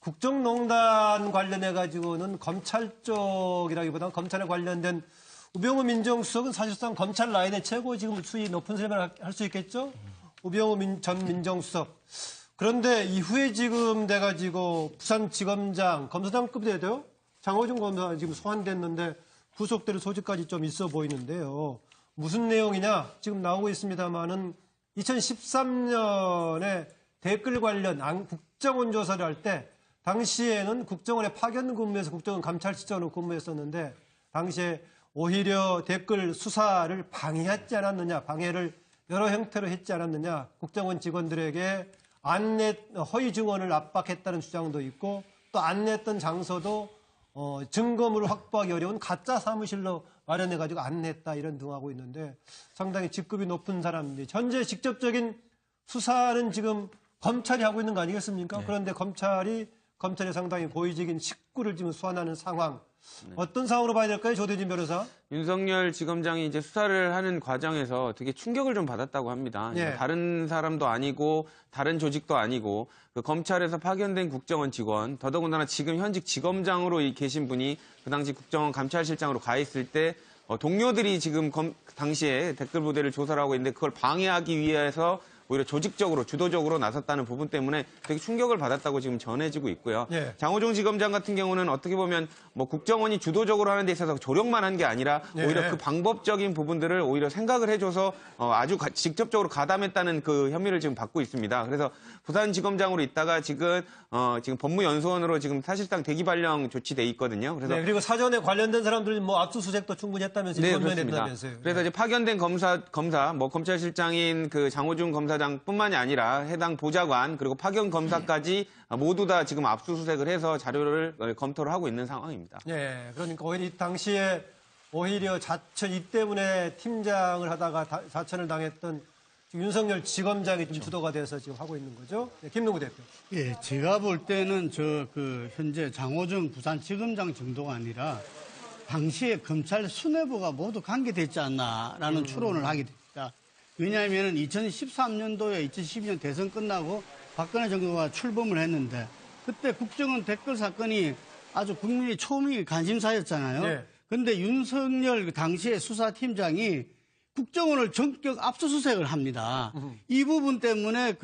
국정농단 관련해가지고는 검찰 쪽이라기보다는 검찰에 관련된 우병우 민정수석은 사실상 검찰 라인의 최고 지금 수위 높은 사람을 할 수 있겠죠? 우병우 전 민정수석. 그런데 이후에 지금 돼가지고 부산지검장, 검사장급이 돼도 장호준 검사 지금 소환됐는데 구속될 소지까지 좀 있어 보이는데요. 무슨 내용이냐? 지금 나오고 있습니다만은 2013년에 댓글 관련 국정원 조사를 할 때 당시에는 국정원에 파견 근무해서 국정원 감찰실장으로 근무했었는데 당시에 오히려 댓글 수사를 방해하지 않았느냐, 방해를 여러 형태로 했지 않았느냐, 국정원 직원들에게 허위 증언을 압박했다는 주장도 있고 또 안 냈던 장소도 증거물을 확보하기 어려운 가짜 사무실로 마련해가지고 안 냈다 이런 등하고 있는데 상당히 직급이 높은 사람인데 현재 직접적인 수사는 지금 검찰이 하고 있는 거 아니겠습니까? 네. 그런데 검찰이 상당히 고의적인 식구를 지금 소환하는 상황. 네. 어떤 상황으로 봐야 될까요, 조대진 변호사? 윤석열 지검장이 이제 수사를 하는 과정에서 되게 충격을 좀 받았다고 합니다. 네. 다른 사람도 아니고 다른 조직도 아니고 그 검찰에서 파견된 국정원 직원, 더더군다나 지금 현직 지검장으로 계신 분이 그 당시 국정원 감찰실장으로 가 있을 때 동료들이 지금 당시에 댓글 부대를 조사를 하고 있는데 그걸 방해하기 위해서 오히려 조직적으로, 주도적으로 나섰다는 부분 때문에 되게 충격을 받았다고 지금 전해지고 있고요. 예. 장호중 지검장 같은 경우는 어떻게 보면 뭐 국정원이 주도적으로 하는 데 있어서 조력만 한 게 아니라 오히려 그 방법적인 부분들을 오히려 생각을 해줘서 아주 직접적으로 가담했다는 그 혐의를 지금 받고 있습니다. 그래서 부산지검장으로 있다가 지금 법무연수원으로 지금 사실상 대기 발령 조치돼 있거든요. 그래서 그리고 사전에 관련된 사람들 뭐 압수수색도 충분히 했다면서요. 네, 그렇습니다. 그래서 이제 파견된 검사, 뭐 검찰실장인 그 장호중 검사장뿐만이 아니라 해당 보좌관 그리고 파견 검사까지 모두 다 지금 압수수색을 해서 자료를 검토를 하고 있는 상황입니다. 네, 그러니까 오히려 이 당시에 오히려 이 때문에 팀장을 하다가 자천을 당했던 윤석열 지검장이 좀 주도가 돼서 지금 하고 있는 거죠. 네, 김동구 대표. 예, 제가 볼 때는 현재 장호중 부산지검장 정도가 아니라 당시에 검찰 수뇌부가 모두 관계됐지 않나라는 추론을 하게 됩니다. 왜냐하면 2013년도에 2012년 대선 끝나고 박근혜 정부가 출범을 했는데 그때 국정원 댓글 사건이 아주 국민의 초미 관심사였잖아요. 네. 근데 윤석열 당시의 수사팀장이 국정원을 전격 압수수색을 합니다. 이 부분 때문에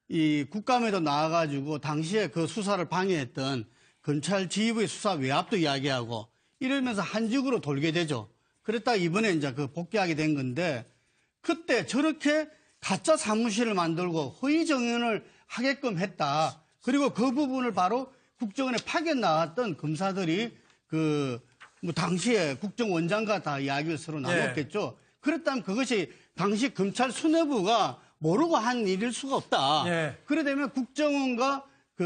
이 국감에도 나와가지고 당시에 그 수사를 방해했던 검찰 지휘부의 수사 외압도 이야기하고 이러면서 한직으로 돌게 되죠. 그랬다 이번에 이제 복귀하게 된 건데 그때 저렇게 가짜 사무실을 만들고 허위 정연을 하게끔 했다. 그리고 그 부분을 바로 국정원에 파견 나왔던 검사들이 당시에 국정원장과 다 이야기를 서로 나눴겠죠. 네. 그렇다면 그것이 당시 검찰 수뇌부가 모르고 한 일일 수가 없다. 네. 그래 되면 국정원과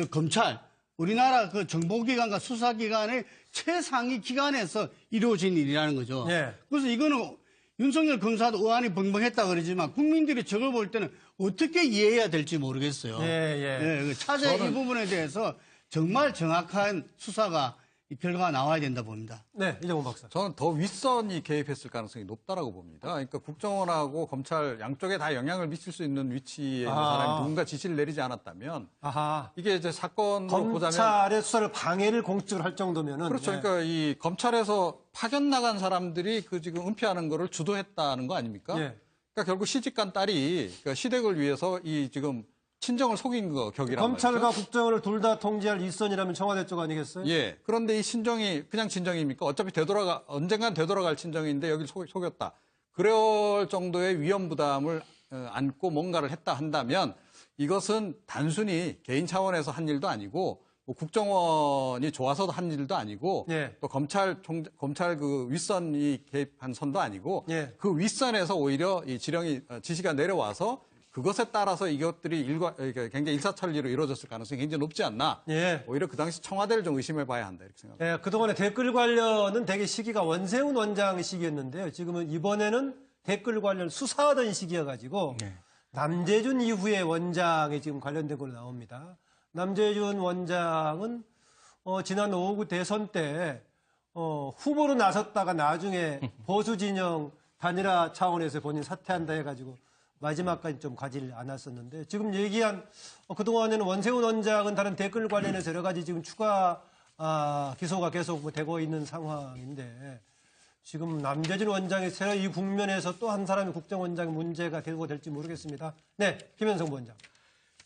검찰, 우리나라 정보기관과 수사기관의 최상위 기관에서 이루어진 일이라는 거죠. 네. 그래서 이거는 윤석열 검사도 의안이 벙벙했다 그러지만 국민들이 저걸 볼 때는 어떻게 이해해야 될지 모르겠어요. 차제 이 부분에 대해서 정말 정확한 수사가 결과가 나와야 된다 봅니다. 네, 이정훈 박사. 저는 더 윗선이 개입했을 가능성이 높다라고 봅니다. 그러니까 국정원하고 검찰 양쪽에 다 영향을 미칠 수 있는 위치에 있는 사람이 누군가 지시를 내리지 않았다면 이게 이제 사건으로 보자면 검찰의 수사를 방해를 공식적으로 할 정도면은 그렇죠. 그러니까 이 검찰에서 파견 나간 사람들이 지금 은폐하는 거를 주도했다는 거 아닙니까? 그러니까 결국 시집간 딸이 시댁을 위해서 이 지금 친정을 속인 거 격이란 검찰과 말이죠. 국정원을 둘 다 통제할 일선이라면 청와대 쪽 아니겠어요? 예. 그런데 이 친정이 그냥 친정입니까? 어차피 언젠간 되돌아갈 친정인데 여기를 속였다. 그럴 정도의 위험 부담을 안고 뭔가를 했다 한다면 이것은 단순히 개인 차원에서 한 일도 아니고 뭐 국정원이 좋아서 한 일도 아니고 또 검찰 그 윗선이 개입한 선도 아니고 그 윗선에서 오히려 이 지시가 내려와서 그것에 따라서 이것들이 굉장히 일사천리로 이루어졌을 가능성이 굉장히 높지 않나. 오히려 그 당시 청와대를 좀 의심해 봐야 한다 이렇게 생각합니다. 그동안에 댓글 관련은 되게 시기가 원세훈 원장 시기였는데요. 지금은 이번에는 댓글 관련 수사하던 시기여가지고 남재준 이후에 원장이 지금 관련된 걸로 나옵니다. 남재준 원장은 지난 5구 대선 때 후보로 나섰다가 나중에 보수 진영 단일화 차원에서 본인 사퇴한다 해가지고 마지막까지 좀 가지 않았었는데 지금 얘기한 그동안에는 원세훈 원장은 다른 댓글 관련해서 여러 가지 지금 추가 기소가 계속 되고 있는 상황인데 지금 남재준 원장이 새로 이 국면에서 또 한 사람이 국정원장의 문제가 되고 될지 모르겠습니다. 네, 김현성 부원장.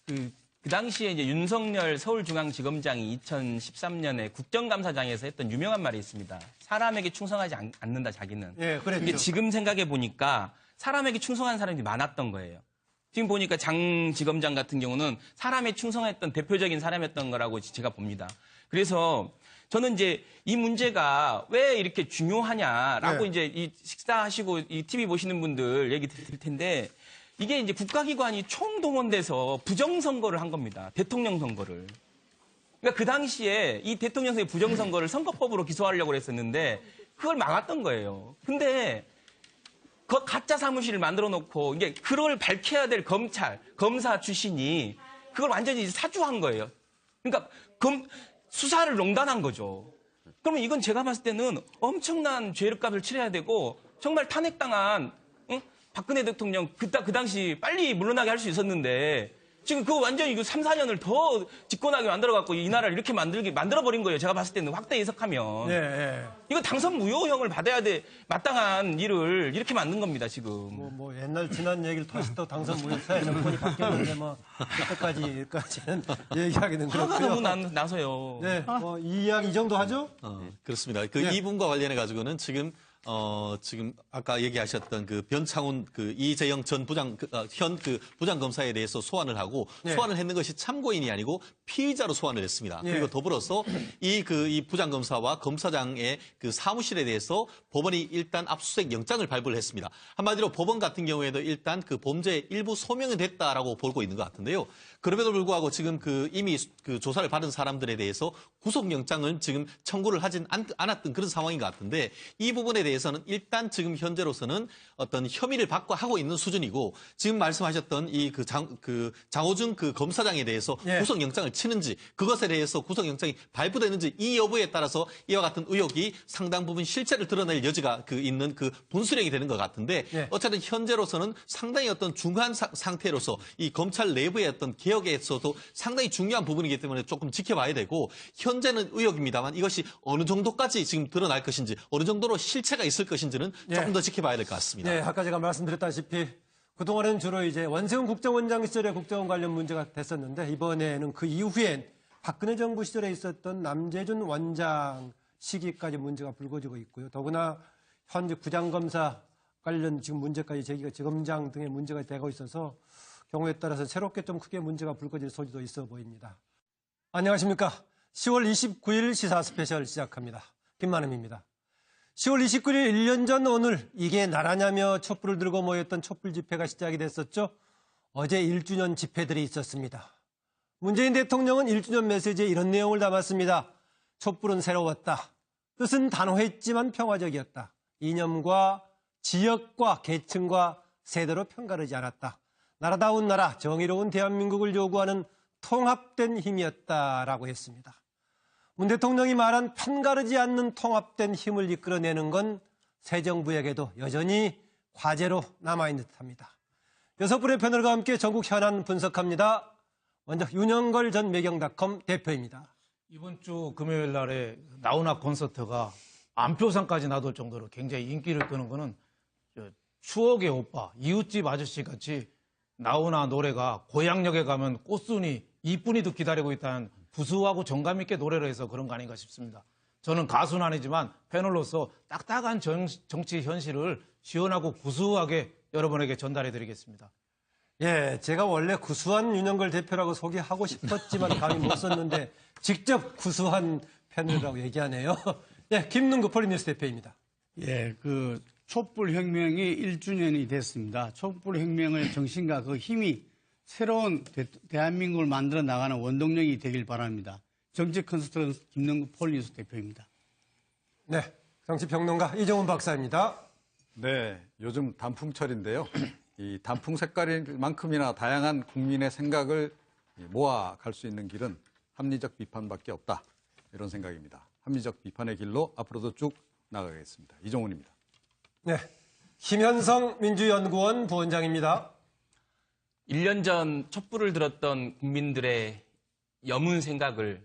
그 당시에 이제 윤석열 서울중앙지검장이 2013년에 국정감사장에서 했던 유명한 말이 있습니다. 사람에게 충성하지 않는다, 자기는. 예, 그랬죠. 근데 지금 생각해 보니까 사람에게 충성한 사람이 많았던 거예요. 지금 보니까 장 지검장 같은 경우는 사람에 충성했던 대표적인 사람이었던 거라고 제가 봅니다. 그래서 저는 이제 이 문제가 왜 이렇게 중요하냐라고 네. 이제 이 식사하시고 이 TV 보시는 분들 얘기 드릴 텐데 이게 이제 국가기관이 총동원돼서 부정선거를 한 겁니다. 대통령 선거를. 그러니까 그 당시에 이 대통령 선거 부정선거를 선거법으로 기소하려고 했었는데 그걸 막았던 거예요. 근데 그 가짜 사무실을 만들어 놓고 이게 그걸 밝혀야 될 검찰, 검사 출신이 그걸 완전히 사주한 거예요. 그러니까 수사를 농단한 거죠. 그러면 이건 제가 봤을 때는 엄청난 죄값을 치러야 되고 정말 탄핵당한 박근혜 대통령 그 당시 빨리 물러나게 할 수 있었는데 지금 그거 완전히 이거 3, 4년을 더 집권하게 만들어갖고 이 나라를 이렇게 만들어버린 거예요. 제가 봤을 때는 확대 해석하면. 네. 이거 당선 무효형을 받아야 돼. 마땅한 일을 이렇게 만든 겁니다, 지금. 뭐 옛날 지난 얘기를 다시 또 당선 무효사에 정권이 바뀌었는데 뭐 그때까지는 얘기하기는 화가 그렇고요. 너무 나서요. 네, 뭐 이 이야기 이 정도 하죠? 그렇습니다. 그 네. 이 부분과 관련해 가지고는 지금 아까 얘기하셨던 그 변창훈 그 이재영 전 현 부장검사에 대해서 소환을 하고 네. 소환을 했는 것이 참고인이 아니고 피의자로 소환을 했습니다. 네. 그리고 더불어서 이 부장검사와 검사장의 그 사무실에 대해서 법원이 일단 압수수색 영장을 발부를 했습니다. 한마디로 법원 같은 경우에도 일단 그 범죄의 일부 소명이 됐다라고 보고 있는 것 같은데요. 그럼에도 불구하고 지금 이미 조사를 받은 사람들에 대해서 구속영장을 지금 청구를 하진 않았던 그런 상황인 것 같은데 이 부분에 대해서는 일단 지금 현재로서는 어떤 혐의를 받고 하고 있는 수준이고 지금 말씀하셨던 장호중 검사장에 대해서 예. 구속영장을 치는지 그것에 대해서 구속영장이 발부되는지 이 여부에 따라서 이와 같은 의혹이 상당 부분 실체를 드러낼 여지가 있는 분수령이 되는 것 같은데 예. 어쨌든 현재로서는 상당히 어떤 중간 상태로서 이 검찰 내부의 어떤 개혁에서도 상당히 중요한 부분이기 때문에 조금 지켜봐야 되고 현재는 의혹입니다만 이것이 어느 정도까지 지금 드러날 것인지 어느 정도로 실체가 있을 것인지는 조금 더 지켜봐야 될 것 같습니다. 네, 아까 제가 말씀드렸다시피 그동안은 주로 이제 원세훈 국정원장 시절에 국정원 관련 문제가 됐었는데 이번에는 그 이후엔 박근혜 정부 시절에 있었던 남재준 원장 시기까지 문제가 불거지고 있고요. 더구나 현재 부장검사 관련 지금 문제까지 제기가 지검장 등의 문제가 되고 있어서 경우에 따라서 새롭게 좀 크게 문제가 불거질 소지도 있어 보입니다. 안녕하십니까. 10월 29일 시사 스페셜 시작합니다. 김만음입니다. 10월 29일 1년 전 오늘 이게 나라냐며 촛불을 들고 모였던 촛불 집회가 시작이 됐었죠. 어제 1주년 집회들이 있었습니다. 문재인 대통령은 1주년 메시지에 이런 내용을 담았습니다. 촛불은 새로웠다. 뜻은 단호했지만 평화적이었다. 이념과 지역과 계층과 세대로 편가르지 않았다. 나라다운 나라, 정의로운 대한민국을 요구하는 통합된 힘이었다라고 했습니다. 문 대통령이 말한 편가르지 않는 통합된 힘을 이끌어내는 건 새 정부에게도 여전히 과제로 남아있는 듯합니다. 6분의 패널과 함께 전국 현안 분석합니다. 먼저 윤영걸 전 매경닷컴 대표입니다. 이번 주 금요일 날에 나훈아 콘서트가 안표상까지 놔둘 정도로 굉장히 인기를 끄는 거는 추억의 오빠, 이웃집 아저씨 같이 나훈아 노래가 고향역에 가면 꽃순이, 이쁜이도 기다리고 있다는 구수하고 정감 있게 노래를 해서 그런 거 아닌가 싶습니다. 저는 가수는 아니지만 패널로서 딱딱한 정치 현실을 시원하고 구수하게 여러분에게 전달해 드리겠습니다. 예, 제가 원래 구수한 윤영걸 대표라고 소개하고 싶었지만 감이 못 썼는데 직접 구수한 패널이라고 얘기하네요. 예, 김능구 폴리뉴스 대표입니다. 예, 촛불혁명이 1주년이 됐습니다. 촛불혁명의 정신과 그 힘이 새로운 대한민국을 만들어 나가는 원동력이 되길 바랍니다. 정치 컨설턴트 김능구 폴리뉴스 대표입니다. 네, 정치평론가 이정훈 박사입니다. 네, 요즘 단풍철인데요. 이 단풍 색깔만큼이나 다양한 국민의 생각을 모아갈 수 있는 길은 합리적 비판밖에 없다. 이런 생각입니다. 합리적 비판의 길로 앞으로도 쭉 나가겠습니다. 이종훈입니다. 네, 김현성 민주연구원 부원장입니다. 1년 전 촛불을 들었던 국민들의 여문 생각을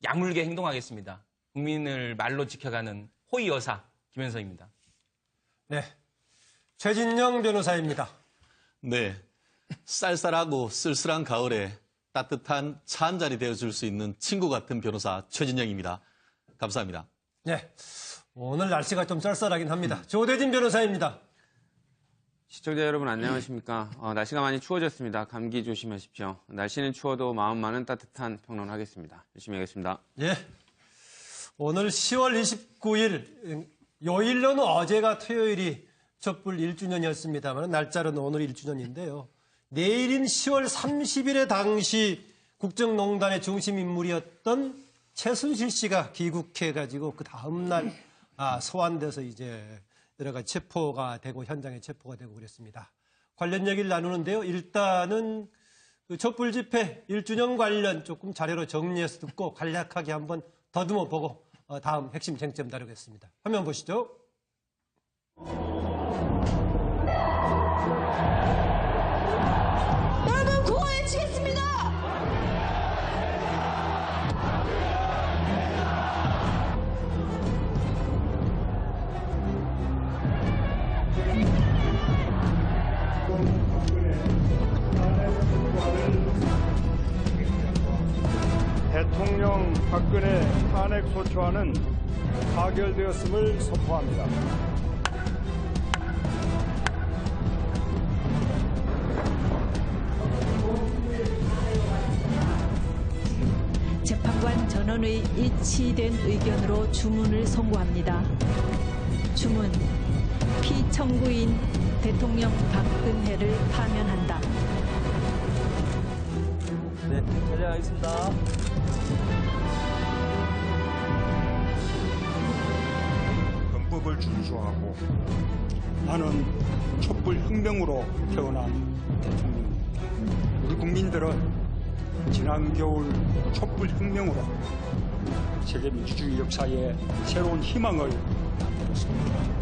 야물게 행동하겠습니다. 국민을 말로 지켜가는 호의 여사 김현성입니다. 네. 최진영 변호사입니다. 네. 쌀쌀하고 쓸쓸한 가을에 따뜻한 차 한 잔이 되어줄 수 있는 친구 같은 변호사 최진영입니다. 감사합니다. 네. 오늘 날씨가 좀 쌀쌀하긴 합니다. 조대진 변호사입니다. 시청자 여러분 안녕하십니까. 날씨가 많이 추워졌습니다. 감기 조심하십시오. 날씨는 추워도 마음만은 따뜻한 평론하겠습니다. 열심히 하겠습니다. 예. 오늘 10월 29일, 요일로는 어제가 토요일이 촛불 1주년이었습니다만 날짜로는 오늘 1주년인데요. 내일인 10월 30일에 당시 국정농단의 중심 인물이었던 최순실 씨가 귀국해가지고 그 다음날 소환돼서 이제 여러 가지 체포가 되고 현장에 체포가 되고 그랬습니다. 관련 얘기를 나누는데요. 일단은 그 촛불 집회 1주년 관련 조금 자료로 정리해서 듣고 간략하게 한번 더듬어 보고 다음 핵심 쟁점 다루겠습니다. 화면 보시죠. 여러분 구호에 치겠습니다. 대통령 박근혜 탄핵 소추안은 가결되었음을 선포합니다. 재판관 전원의 일치된 의견으로 주문을 선고합니다. 주문, 피청구인 대통령 박근혜를 파면한다. 네, 전략하겠습니다. 헌법을 준수하고 나는 촛불 혁명으로 태어난 대통령입니다. 우리 국민들은 지난 겨울 촛불 혁명으로 세계 민주주의 역사에 새로운 희망을 만들었습니다.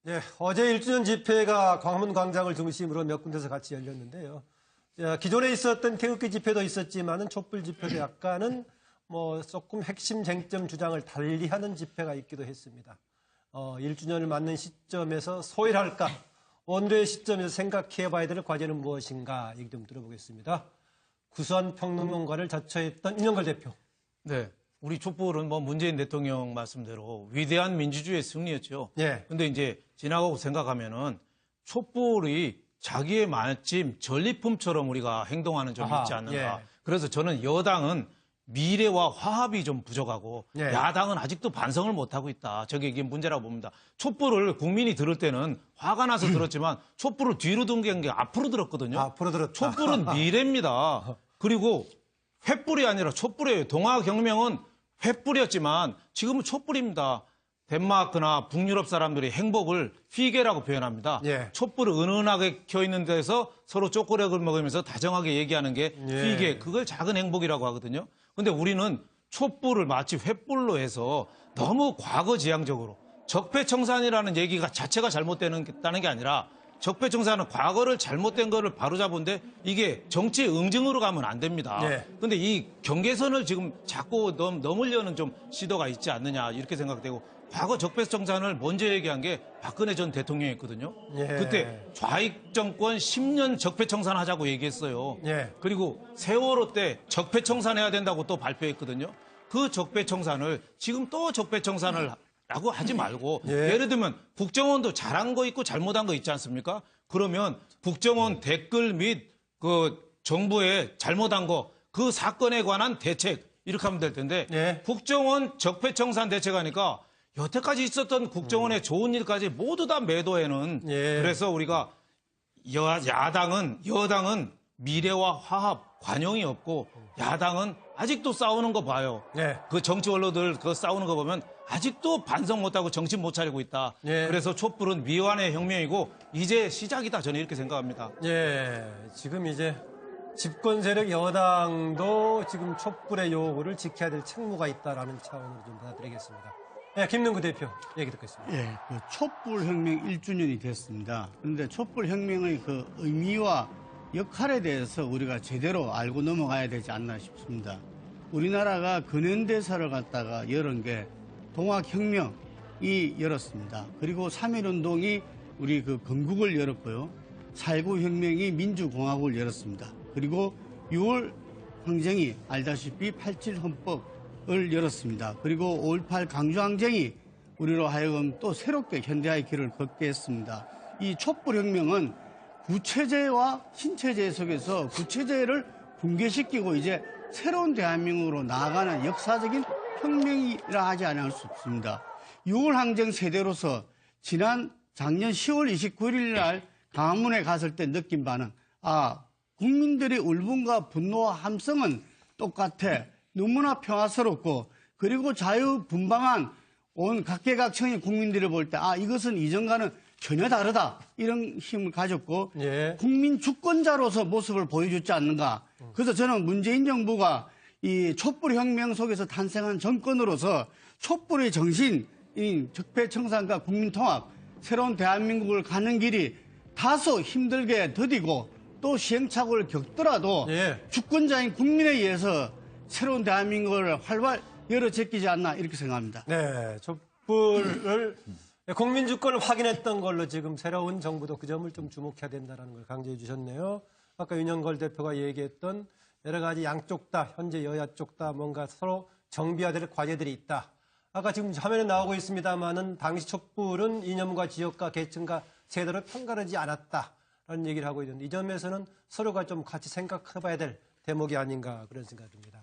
네, 어제 1주년 집회가 광화문 광장을 중심으로 몇 군데서 같이 열렸는데요. 기존에 있었던 태극기 집회도 있었지만은 촛불 집회도 약간은 조금 핵심 쟁점 주장을 달리하는 집회가 있기도 했습니다. 1주년을 맞는 시점에서 소일할까? 오늘의 시점에서 생각해봐야 될 과제는 무엇인가? 얘기 좀 들어보겠습니다. 구수한 평론가를 자처했던 윤영걸 대표. 네. 우리 촛불은 문재인 대통령 말씀대로 위대한 민주주의의 승리였죠. 예. 근데 이제 지나가고 생각하면은 촛불이 자기의 마침 전리품처럼 우리가 행동하는 점이 있지 않는가. 예. 그래서 저는 여당은 미래와 화합이 좀 부족하고 예. 야당은 아직도 반성을 못하고 있다. 이게 문제라고 봅니다. 촛불을 국민이 들을 때는 화가 나서 들었지만 촛불을 뒤로 둔 게 앞으로 들었거든요. 앞으로 들었다. 촛불은 미래입니다. 그리고 횃불이 아니라 촛불이에요. 동아경명은 횃불이었지만 지금은 촛불입니다. 덴마크나 북유럽 사람들이 행복을 피게라고 표현합니다. 예. 촛불을 은은하게 켜있는 데서 서로 초콜릿을 먹으면서 다정하게 얘기하는 게 피게. 그걸 작은 행복이라고 하거든요. 근데 우리는 촛불을 마치 횃불로 해서 너무 과거지향적으로 적폐청산이라는 얘기가 자체가 잘못되는 게 아니라 적폐청산은 과거를 잘못된 거를 바로잡은데 이게 정치의 응징으로 가면 안 됩니다. 네. 근데 이 경계선을 지금 자꾸 넘으려는 좀 시도가 있지 않느냐 이렇게 생각되고 과거 적폐청산을 먼저 얘기한 게 박근혜 전 대통령이었거든요. 예. 그때 좌익 정권 10년 적폐청산 하자고 얘기했어요. 예. 그리고 세월호 때 적폐청산해야 된다고 또 발표했거든요. 그 적폐청산을 지금 또 적폐청산을 라고 하지 말고 예. 예를 들면 국정원도 잘한 거 있고 잘못한 거 있지 않습니까? 그러면 국정원 댓글 및 그 정부의 잘못한 거 그 사건에 관한 대책 이렇게 하면 될 텐데 예. 국정원 적폐청산 대책하니까 여태까지 있었던 국정원의 좋은 일까지 모두 다 매도해는 예. 그래서 우리가 여당은 미래와 화합 관용이 없고 야당은 아직도 싸우는 거 봐요. 예. 그 정치 원로들 그 싸우는 거 보면 아직도 반성 못하고 정신 못 차리고 있다. 예. 그래서 촛불은 미완의 혁명이고 이제 시작이다. 저는 이렇게 생각합니다. 예, 지금 이제 집권 세력 여당도 지금 촛불의 요구를 지켜야 될 책무가 있다라는 차원으로 좀 받아들이겠습니다. 예, 김능구 대표 얘기 듣겠습니다. 예, 그 촛불 혁명 1주년이 됐습니다. 그런데 촛불 혁명의 그 의미와 역할에 대해서 우리가 제대로 알고 넘어가야 되지 않나 싶습니다. 우리나라가 근현대사를 갖다가 열은 게 동학혁명이 열었습니다. 그리고 3.1운동이 우리 그 건국을 열었고요. 4.19 혁명이 민주공화국을 열었습니다. 그리고 6월 항쟁이 알다시피 87 헌법을 열었습니다. 그리고 5.18 강주항쟁이 우리로 하여금 또 새롭게 현대화의 길을 걷게 했습니다. 이 촛불혁명은 구체제와 신체제 속에서 구체제를 붕괴시키고 이제 새로운 대한민국으로 나아가는 역사적인 혁명이라 하지 않을 수 없습니다. 6월 항쟁 세대로서 작년 10월 29일 날 강화문에 갔을 때 느낀 바는 국민들의 울분과 분노와 함성은 똑같아. 너무나 평화스럽고 그리고 자유분방한 온 각계각층의 국민들을 볼 때 이것은 이전과는 전혀 다르다. 이런 힘을 가졌고 예. 국민 주권자로서 모습을 보여줬지 않는가. 그래서 저는 문재인 정부가 이 촛불혁명 속에서 탄생한 정권으로서 촛불의 정신인 적폐청산과 국민통합, 새로운 대한민국을 가는 길이 다소 힘들게 더디고 또 시행착오를 겪더라도 예. 주권자인 국민에 의해서 새로운 대한민국을 활발 열어 제끼지 않나 이렇게 생각합니다. 네, 촛불을 국민 주권을 확인했던 걸로 지금 새로운 정부도 그 점을 좀 주목해야 된다는 걸 강조해 주셨네요. 아까 윤영걸 대표가 얘기했던 여러 가지 양쪽 다 현재 여야 쪽 다 뭔가 서로 정비해야 과제들이 있다. 아까 지금 화면에 나오고 있습니다만은 당시 촛불은 이념과 지역과 계층과 세대로 편가르지 않았다라는 얘기를 하고 있는데 이 점에서는 서로가 좀 같이 생각해봐야 될 대목이 아닌가 그런 생각이 듭니다.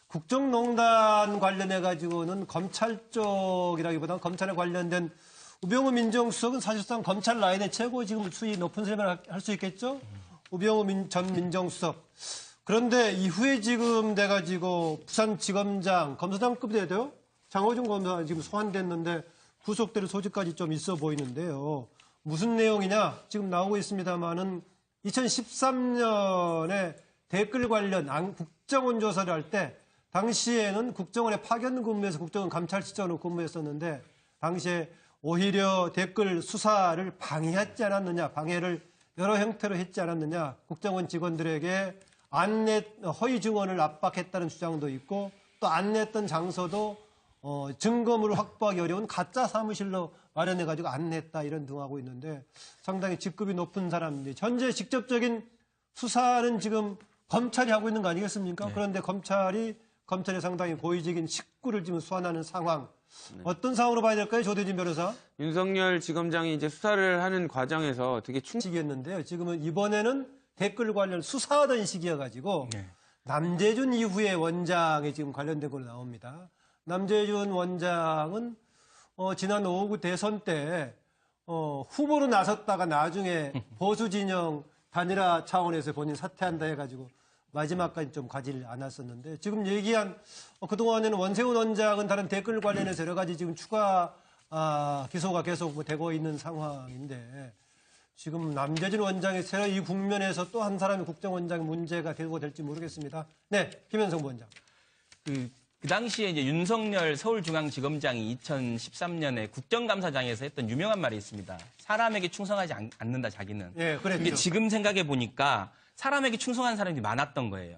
국정농단 관련해가지고는 검찰 쪽이라기보다는 검찰에 관련된 우병우 민정수석은 사실상 검찰 라인의 최고 지금 수위 높은 사람을 할 수 있겠죠? 우병우 전 민정수석. 그런데 이후에 지금 돼가지고 부산지검장, 검사장급이 돼도요? 장호준 검사 지금 소환됐는데 구속될 소지까지 좀 있어 보이는데요. 무슨 내용이냐? 지금 나오고 있습니다만은 2013년에 댓글 관련 국정원 조사를 할 때 당시에는 국정원에 파견 근무해서 국정원 감찰실장으로 근무했었는데 당시에 오히려 댓글 수사를 방해하지 않았느냐, 방해를 여러 형태로 했지 않았느냐, 국정원 직원들에게 허위 증언을 압박했다는 주장도 있고 또 안 냈던 장소도 증거물을 확보하기 어려운 가짜 사무실로 마련해가지고 안 냈다 이런 등하고 있는데 상당히 직급이 높은 사람인데 현재 직접적인 수사는 지금 검찰이 하고 있는 거 아니겠습니까? 네. 그런데 검찰이 상당히 고의적인 식구를 지금 소환하는 상황. 네. 어떤 상황으로 봐야 될까요, 조대진 변호사? 윤석열 지검장이 이제 수사를 하는 과정에서 되게 시기였는데요. 지금은 이번에는 댓글 관련 수사하던 시기여가지고 네. 남재준 이후에 원장이 지금 관련된 걸로 나옵니다. 남재준 원장은 지난 5구 대선 때 후보로 나섰다가 나중에 보수 진영 단일화 차원에서 본인 사퇴한다 해가지고 마지막까지 좀 가지를 않았었는데 지금 얘기한 그동안에는 원세훈 원장은 다른 댓글 관련해서 여러 가지 지금 추가 기소가 계속 되고 있는 상황인데 지금 남재준 원장의 새로 이 국면에서 또 한 사람이 국정원장 문제가 되고 될지 모르겠습니다. 네, 김현성 부원장. 그 당시에 이제 윤석열 서울중앙지검장이 2013년에 국정감사장에서 했던 유명한 말이 있습니다. 사람에게 충성하지 않는다, 자기는. 예, 그랬죠. 이게 지금 생각해 보니까 사람에게 충성한 사람이 많았던 거예요.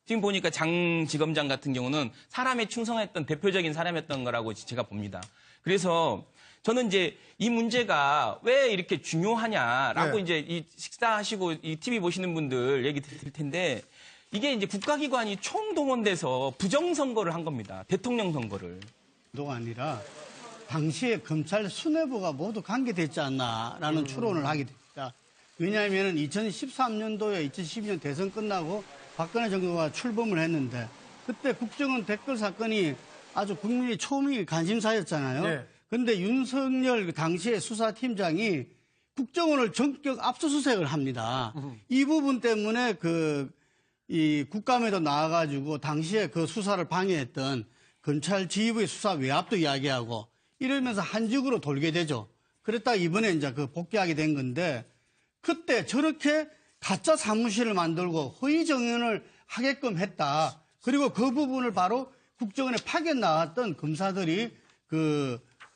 지금 보니까 장 지검장 같은 경우는 사람에 충성했던 대표적인 사람이었던 거라고 제가 봅니다. 그래서 저는 이제 이 문제가 왜 이렇게 중요하냐라고 네. 이제 이 식사하시고 이 TV 보시는 분들 얘기 드릴 텐데 이게 이제 국가기관이 총동원돼서 부정선거를 한 겁니다. 대통령 선거를. 도 아니라 당시에 검찰 수뇌부가 모두 관계됐지 않나라는 추론을 하게 됩니다. 왜냐하면 2013년도에 2012년 대선 끝나고 박근혜 정부가 출범을 했는데 그때 국정원 댓글 사건이 아주 국민의 초미 관심사였잖아요. 그런데 네. 윤석열 당시의 수사팀장이 국정원을 전격 압수수색을 합니다. 이 부분 때문에 이 국감에도 나와가지고 당시에 그 수사를 방해했던 검찰 지휘부의 수사 외압도 이야기하고 이러면서 한직으로 돌게 되죠. 그랬다 이번에 이제 그 복귀하게 된 건데 그때 저렇게 가짜 사무실을 만들고 허위 정연을 하게끔 했다. 그리고 그 부분을 바로 국정원에 파견 나왔던 검사들이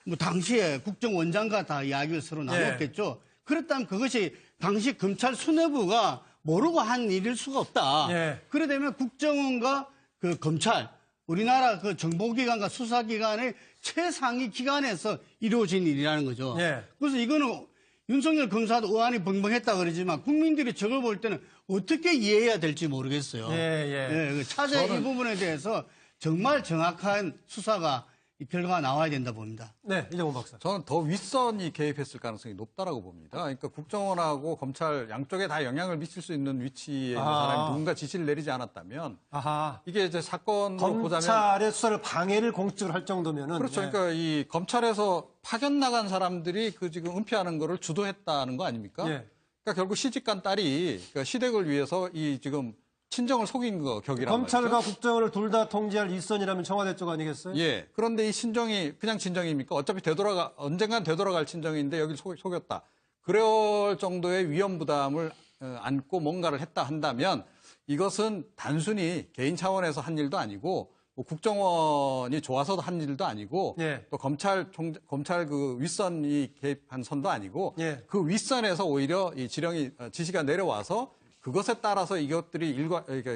뭐 당시에 국정원장과 다 이야기를 서로 나눴겠죠. 그렇다면 그것이 당시 검찰 수뇌부가 모르고 한 일일 수가 없다. 그래 되면 국정원과 그 검찰, 우리나라 그 정보기관과 수사기관의 최상위 기관에서 이루어진 일이라는 거죠. 그래서 이거는 윤석열 검사도 의안이 벙벙했다 그러지만 국민들이 저걸 볼 때는 어떻게 이해해야 될지 모르겠어요. 차제 이 부분에 대해서 정말 정확한 수사가 이 결과가 나와야 된다 봅니다. 네, 이정훈 박사. 저는 더 윗선이 개입했을 가능성이 높다라고 봅니다. 그러니까 국정원하고 검찰 양쪽에 다 영향을 미칠 수 있는 위치에 있는 사람이 누군가 지시를 내리지 않았다면 이게 이제 사건으로 보자면 검찰의 수사를 방해를 공식적으로 할 정도면은 그렇죠. 그러니까 이 검찰에서 파견 나간 사람들이 그 지금 은폐하는 거를 주도했다는 거 아닙니까? 그러니까 결국 시집간 딸이 그러니까 시댁을 위해서 이 지금 친정을 속인 거 격이란 검찰과 말이죠. 국정원을 둘 다 통제할 일선이라면 청와대 쪽 아니겠어요? 예. 그런데 이 친정이 그냥 친정입니까? 어차피 언젠간 되돌아갈 친정인데 여기를 속였다. 그럴 정도의 위험 부담을 안고 뭔가를 했다 한다면 이것은 단순히 개인 차원에서 한 일도 아니고 뭐 국정원이 좋아서 한 일도 아니고 또 검찰 그 윗선이 개입한 선도 아니고 그 윗선에서 오히려 이 지시가 내려와서 그것에 따라서 이것들이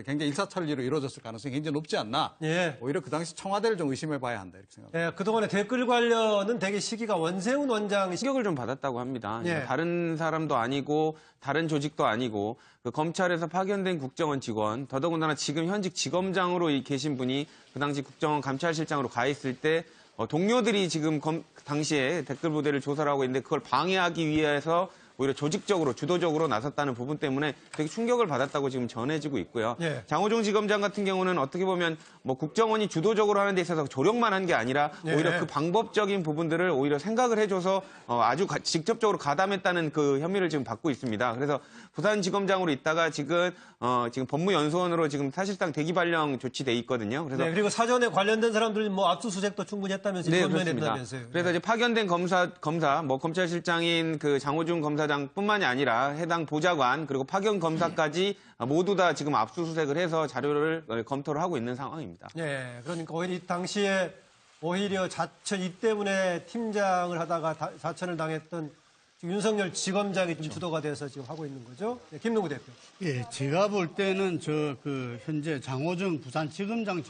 굉장히 일사천리로 이루어졌을 가능성이 굉장히 높지 않나. 오히려 그 당시 청와대를 좀 의심해 봐야 한다 이렇게 생각합니다. 그동안의 댓글 관련은 되게 시기가 원세훈 원장이 충격을 좀 받았다고 합니다. 다른 사람도 아니고 다른 조직도 아니고 그 검찰에서 파견된 국정원 직원, 더더군다나 지금 현직 지검장으로 계신 분이 그 당시 국정원 감찰실장으로 가 있을 때 동료들이 지금 당시에 댓글 부대를 조사를 하고 있는데 그걸 방해하기 위해서 오히려 조직적으로 주도적으로 나섰다는 부분 때문에 되게 충격을 받았다고 지금 전해지고 있고요. 장호종 지검장 같은 경우는 어떻게 보면 뭐 국정원이 주도적으로 하는 데 있어서 조력만 한 게 아니라 오히려 그 방법적인 부분들을 오히려 생각을 해줘서 아주 직접적으로 가담했다는 그 혐의를 지금 받고 있습니다. 그래서 부산지검장으로 있다가 지금 법무연수원으로 지금 사실상 대기 발령 조치돼 있거든요. 그래서 그리고 사전에 관련된 사람들이 뭐 압수수색도 충분히 했다면서 그렇습니다. 그래서 이제 파견된 검사 뭐 검찰실장인 그 장호중 검사장뿐만이 아니라 해당 보좌관 그리고 파견 검사까지 모두 다 지금 압수수색을 해서 자료를 검토를 하고 있는 상황입니다. 그러니까 오히려 당시에 자천 이 때문에 팀장을 하다가 자천을 당했던 윤석열 지검장이 좀 주도가 돼서 지금 하고 있는 거죠. 김능구 대표. 제가 볼 때는 현재 장호정 부산지검장